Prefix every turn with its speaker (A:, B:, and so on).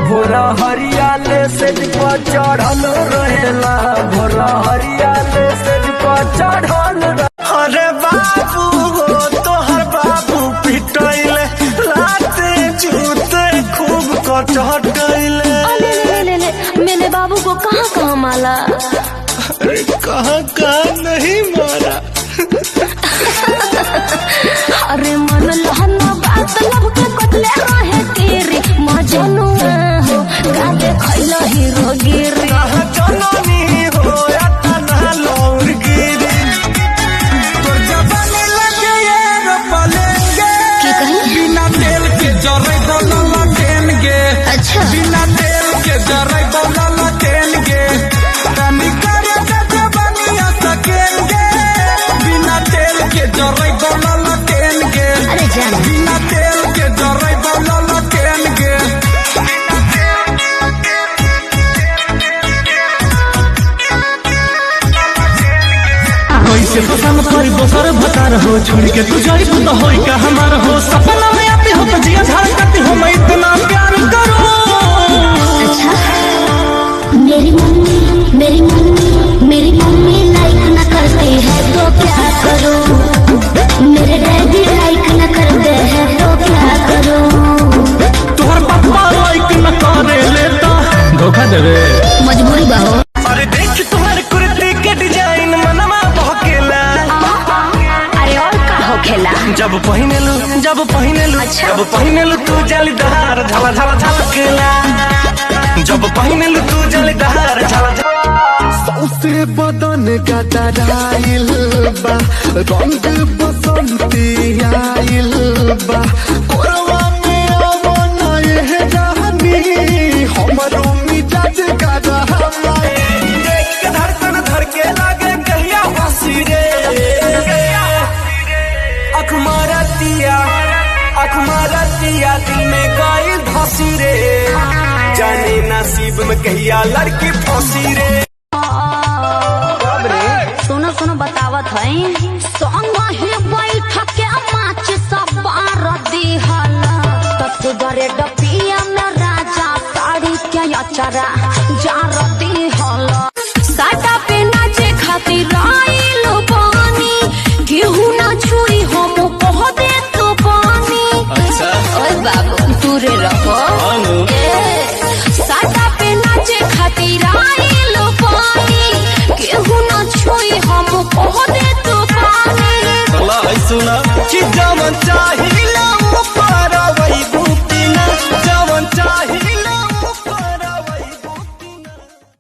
A: भोरा हरियाले से चढ़ल रहेला, भोरा हरियाले से चढ़ल। अरे बाबू हो तोहर बाबू पिटैले, लाते जूते खूब कटैले।
B: मैंने बाबू को कहाँ माला?
A: अरे कहाँ नहीं मारा।
B: अरे मन लहना बात लब के कटले रहे तेरी मजनुआ हो, गाले खैला हीरो गिरी।
A: कहाँ जननी हो या तना लौर गिरी, तोर जवानी लगे ये रोपलेंगे।
B: क्या कही?
A: बिना तेल के जरे दौला देंगे।
B: अच्छा।
A: बिना तेल के जरे दौला देंगे, तनी करे जवानिया सकेंगे। बिना तेल के जरे दौला देंगे।
B: अरे जान।
A: बिना तेल के जरे दौला देंगे।
C: कैसे पसंद करी दोसर भतार हो, छोड़ के तू जाई तू तो होई का हमार हो। सपना में आती हो तो जिया झाड़ करती हो, मैं इतना प्यार करो।
B: अच्छा। मेरी मम्मी लाइक न करती है तो क्या करूं? मेरे डैडी लाइक न करते हैं तो क्या करूं?
C: तुहर पापा लाइक न करे लेता धोखा देवे,
B: मजबूरी बाहो।
A: अरे देख तुम्हारे कुर्ती के डिजाइन मनवा बहकेला।
B: अरे और का हो खेला?
A: जब पहिनेलू
B: अच्छा।
A: जब पहिनेलू तू जालीदार झला झला झलकेला। जब पहिनेलू तू जालीदार झला झला। सौसे बदन का दराइल बा, रंग बसंती आइल बा। कोरवा में आवना ये जहानी, हमरो मिजाज का रहमा। देख के धड़कन धड़के लागे कहिया हंसी रे। अख मारतिया दिल में गाइल धसी रे। जाने नसीब में कहिया लड़की फंसी रे।
B: सुनो बतावत है। संग ही बैठ के माच सब बार दिहला, तत्गरे डपिया में राजा साड़ी के अचरा जार दिहला। साटा पे नाचे खातिर आइल पानी, केहू ना छुई हम कह दे तो पानी।
C: अच्छा।
B: ओए बाबू दूरे रहो। साटा पे नाचे खातिर आइल पानी, केहू ना छुई हम कह दे तो पानी।
A: सुना कि जमन चाहिला